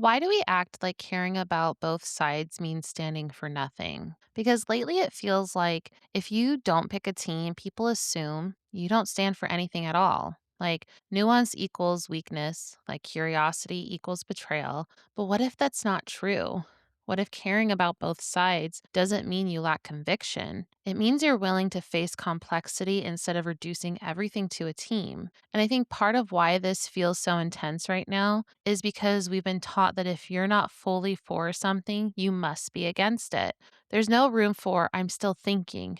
Why do we act like caring about both sides means standing for nothing? Because lately it feels like if you don't pick a team, people assume you don't stand for anything at all. Like nuance equals weakness, like curiosity equals betrayal. But what if that's not true? What if caring about both sides doesn't mean you lack conviction? It means you're willing to face complexity instead of reducing everything to a team. And I think part of why this feels so intense right now is because we've been taught that if you're not fully for something, you must be against it. There's no room for, I'm still thinking,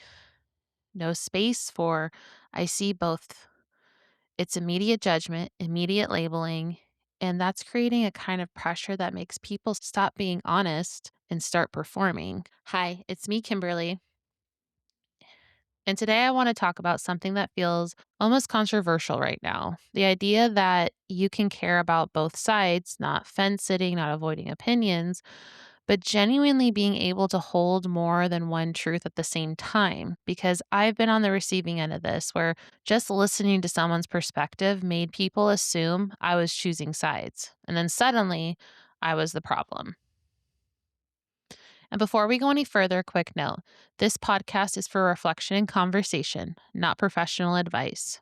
no space for, I see both. It's immediate judgment, immediate labeling, and that's creating a kind of pressure that makes people stop being honest and start performing. Hi, it's me, Kimberly. And today I want to talk about something that feels almost controversial right now. The idea that you can care about both sides, not fence sitting, not avoiding opinions, but genuinely being able to hold more than one truth at the same time. Because I've been on the receiving end of this, where just listening to someone's perspective made people assume I was choosing sides. And then suddenly I was the problem. And before we go any further, quick note this podcast is for reflection and conversation, not professional advice.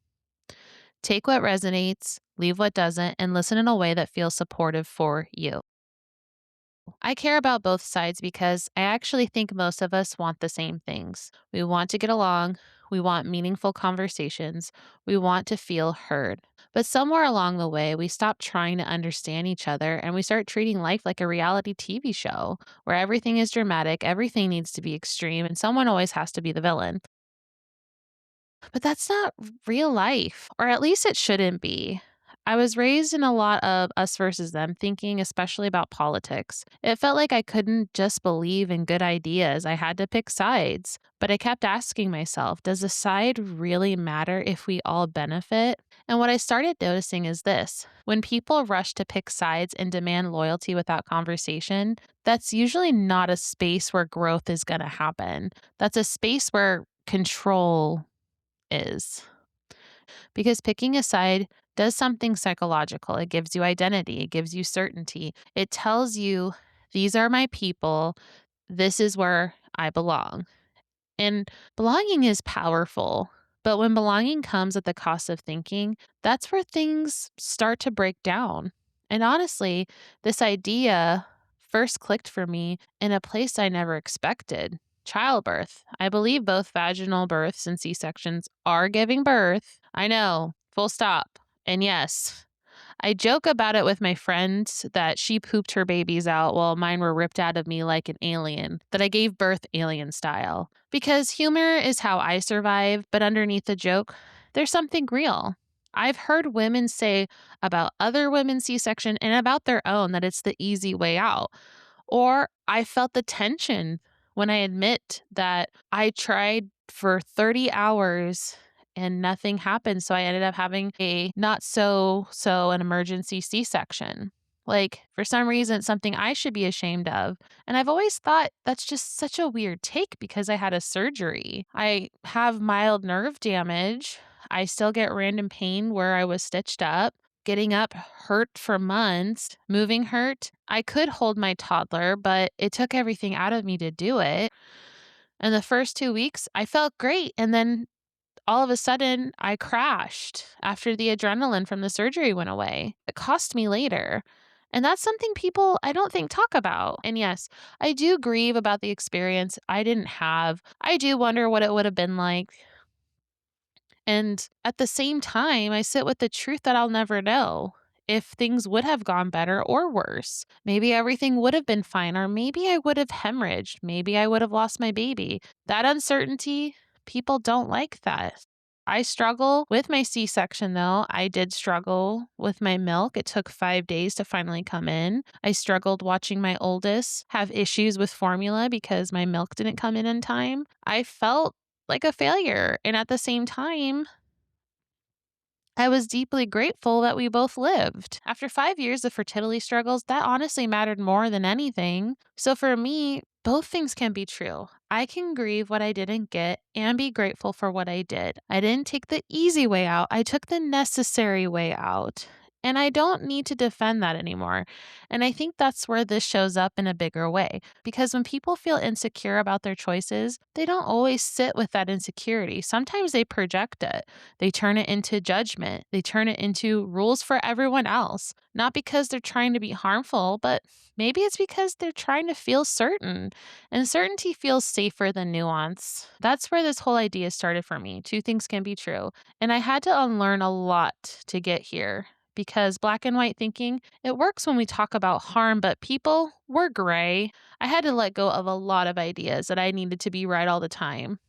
Take what resonates, leave what doesn't, and listen in a way that feels supportive for you. I care about both sides because I actually think most of us want the same things. We want to get along, we want meaningful conversations, we want to feel heard. But somewhere along the way, we stop trying to understand each other and we start treating life like a reality TV show where everything is dramatic, everything needs to be extreme, and someone always has to be the villain. But that's not real life, or at least it shouldn't be. I was raised in a lot of us versus them thinking, especially about politics. It felt like I couldn't just believe in good ideas. I had to pick sides. But I kept asking myself, does a side really matter if we all benefit? And what I started noticing is this when people rush to pick sides and demand loyalty without conversation, that's usually not a space where growth is going to happen. That's a space where control is. Because picking a side does something psychological. It gives you identity, it gives you certainty. It tells you, these are my people, this is where I belong. And belonging is powerful. But when belonging comes at the cost of thinking, that's where things start to break down. And honestly, this idea first clicked for me in a place I never expected. Childbirth. I believe both vaginal births and C-sections are giving birth. I know, full stop. And yes, I joke about it with my friends that she pooped her babies out while mine were ripped out of me like an alien, that I gave birth alien style. Because humor is how I survive, but underneath the joke, there's something real. I've heard women say about other women's C-section and about their own that it's the easy way out. Or I felt the tension when I admit that I tried for 30 hours and nothing happened. So I ended up having a not so an emergency C-section. Like, for some reason, it's something I should be ashamed of. And I've always thought that's just such a weird take because I had a surgery. I have mild nerve damage. I still get random pain where I was stitched up. Getting up hurt for months. Moving hurt. I could hold my toddler, but it took everything out of me to do it. And the first 2 weeks, I felt great. And then all of a sudden, I crashed after the adrenaline from the surgery went away. It cost me later. And that's something people I don't think talk about. And yes, I do grieve about the experience I didn't have. I do wonder what it would have been like. And at the same time, I sit with the truth that I'll never know if things would have gone better or worse. Maybe everything would have been fine, or maybe I would have hemorrhaged. Maybe I would have lost my baby. That uncertainty, people don't like that. I struggle with my C section though. I did struggle with my milk. It took 5 days to finally come in. I struggled watching my oldest have issues with formula because my milk didn't come in time. I felt like a failure. And at the same time, I was deeply grateful that we both lived. After 5 years of fertility struggles, that honestly mattered more than anything. So for me, both things can be true. I can grieve what I didn't get and be grateful for what I did. I didn't take the easy way out, I took the necessary way out. And I don't need to defend that anymore. And I think that's where this shows up in a bigger way. Because when people feel insecure about their choices, they don't always sit with that insecurity. Sometimes they project it, they turn it into judgment, they turn it into rules for everyone else. Not because they're trying to be harmful, but maybe it's because they're trying to feel certain. And certainty feels safer than nuance. That's where this whole idea started for me. Two things can be true. And I had to unlearn a lot to get here because black and white thinking, it works when we talk about harm, but people, we're gray. I had to let go of a lot of ideas that I needed to be right all the time.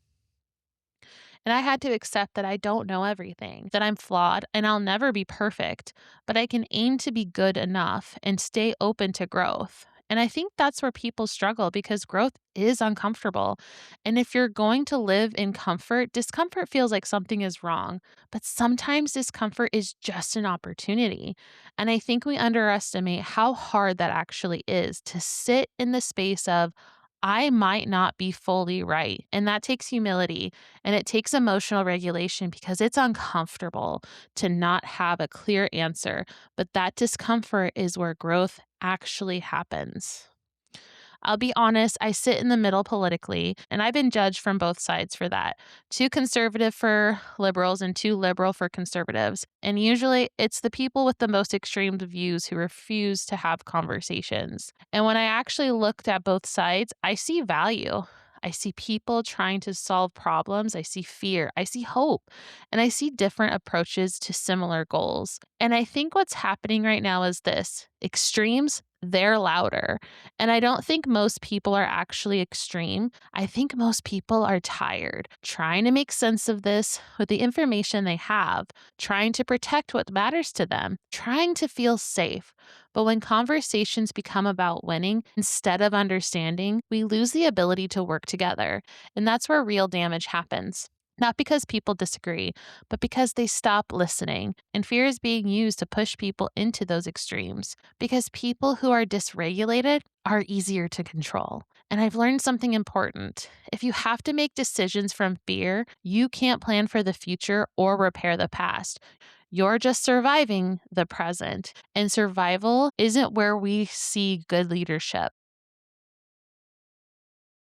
And I had to accept that I don't know everything, that I'm flawed, and I'll never be perfect, but I can aim to be good enough and stay open to growth. And I think that's where people struggle because growth is uncomfortable. And if you're going to live in comfort, discomfort feels like something is wrong. But sometimes discomfort is just an opportunity. And I think we underestimate how hard that actually is to sit in the space of, I might not be fully right. And that takes humility and it takes emotional regulation because it's uncomfortable to not have a clear answer. But that discomfort is where growth actually happens. I'll be honest, I sit in the middle politically, and I've been judged from both sides for that. Too conservative for liberals and too liberal for conservatives. And usually it's the people with the most extreme views who refuse to have conversations. And when I actually looked at both sides, I see value. I see people trying to solve problems. I see fear. I see hope. And I see different approaches to similar goals. And I think what's happening right now is this extremes, they're louder. And I don't think most people are actually extreme. I think most people are tired, trying to make sense of this with the information they have, trying to protect what matters to them, trying to feel safe. But when conversations become about winning instead of understanding, we lose the ability to work together. And that's where real damage happens. Not because people disagree, but because they stop listening. And fear is being used to push people into those extremes. Because people who are dysregulated are easier to control. And I've learned something important. If you have to make decisions from fear, you can't plan for the future or repair the past. You're just surviving the present. And survival isn't where we see good leadership.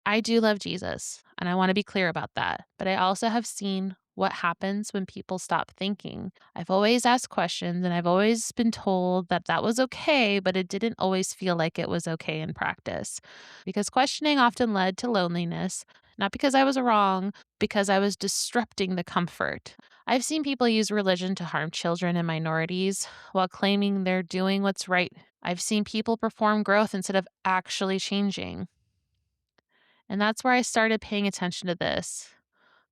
I do love Jesus, and I want to be clear about that. But I also have seen what happens when people stop thinking. I've always asked questions and I've always been told that that was okay, but it didn't always feel like it was okay in practice. Because questioning often led to loneliness, not because I was wrong, because I was disrupting the comfort. I've seen people use religion to harm children and minorities while claiming they're doing what's right. I've seen people perform growth instead of actually changing. And that's where I started paying attention to this.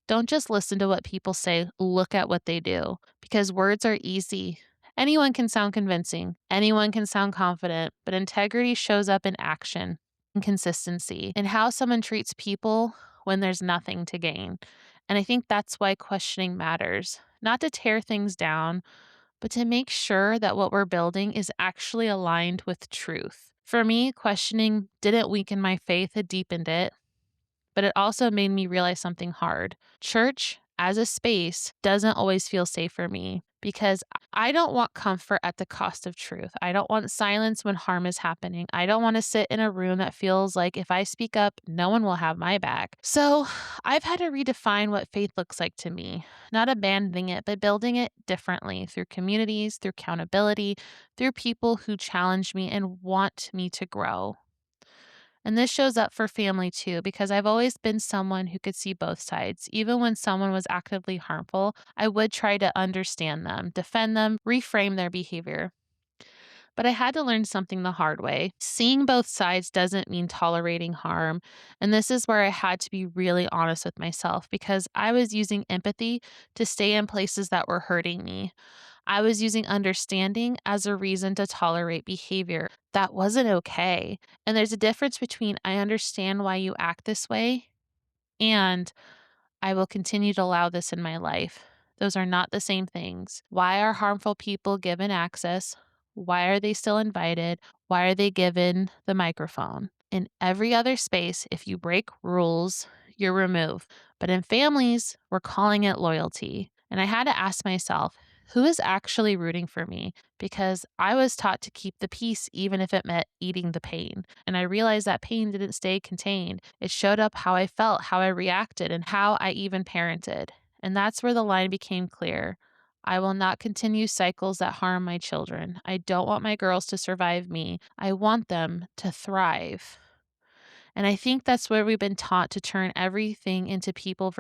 Don't just listen to what people say, look at what they do, because words are easy. Anyone can sound convincing, anyone can sound confident, but integrity shows up in action and consistency in how someone treats people when there's nothing to gain. And I think that's why questioning matters, not to tear things down, but to make sure that what we're building is actually aligned with truth. For me, questioning didn't weaken my faith, it deepened it, but it also made me realize something hard. Church as a space doesn't always feel safe for me because I don't want comfort at the cost of truth. I don't want silence when harm is happening. I don't want to sit in a room that feels like if I speak up, no one will have my back. So I've had to redefine what faith looks like to me, not abandoning it, but building it differently through communities, through accountability, through people who challenge me and want me to grow. And this shows up for family too, because I've always been someone who could see both sides. Even when someone was actively harmful, I would try to understand them, defend them, reframe their behavior. But I had to learn something the hard way. Seeing both sides doesn't mean tolerating harm. And this is where I had to be really honest with myself because I was using empathy to stay in places that were hurting me. I was using understanding as a reason to tolerate behavior that wasn't okay. And there's a difference between I understand why you act this way and I will continue to allow this in my life. Those are not the same things. Why are harmful people given access? Why are they still invited? Why are they given the microphone? In every other space, if you break rules, you're removed. But in families, we're calling it loyalty. And I had to ask myself, Who is actually rooting for me? Because I was taught to keep the peace even if it meant eating the pain. And I realized that pain didn't stay contained. It showed up how I felt, how I reacted, and how I even parented. And that's where the line became clear. I will not continue cycles that harm my children. I don't want my girls to survive me. I want them to thrive. And I think that's where we've been taught to turn everything into people,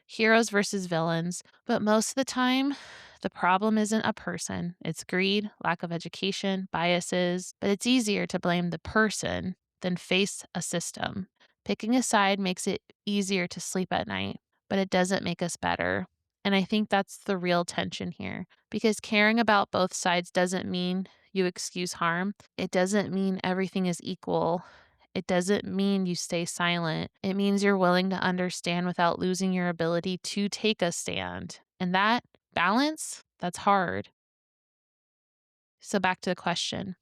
heroes versus villains. But most of the time, the problem isn't a person. It's greed, lack of education, biases. But it's easier to blame the person than face a system. Picking a side makes it easier to sleep at night, but it doesn't make us better. And I think that's the real tension here. Because caring about both sides doesn't mean you excuse harm. It doesn't mean everything is equal. It doesn't mean you stay silent. It means you're willing to understand without losing your ability to take a stand. And that balance, that's hard. So back to the question.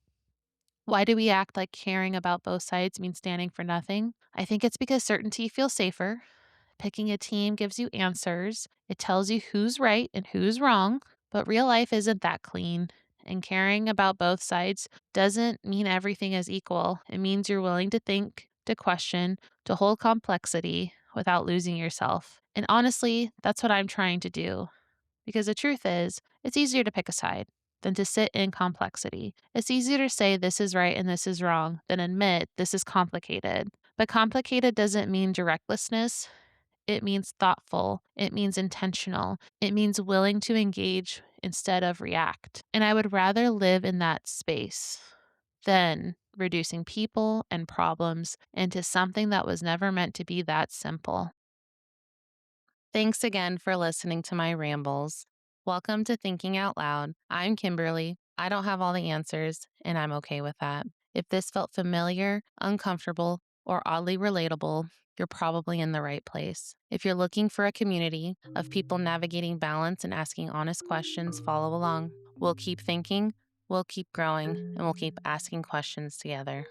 Why do we act like caring about both sides means standing for nothing? I think it's because certainty feels safer. Picking a team gives you answers. It tells you who's right and who's wrong, but real life isn't that clean. And caring about both sides doesn't mean everything is equal. It means you're willing to think, to question, to hold complexity without losing yourself. And honestly, that's what I'm trying to do. Because the truth is, it's easier to pick a side than to sit in complexity. It's easier to say this is right and this is wrong than admit this is complicated. But complicated doesn't mean directness. It means thoughtful. It means intentional. It means willing to engage instead of react. And I would rather live in that space than reducing people and problems into something that was never meant to be that simple. Thanks again for listening to my rambles. Welcome to Thinking Out Loud. I'm Kimberly. I don't have all the answers, and I'm okay with that. If this felt familiar, uncomfortable, or oddly relatable, you're probably in the right place. If you're looking for a community of people navigating balance and asking honest questions, follow along. We'll keep thinking, we'll keep growing, and we'll keep asking questions together.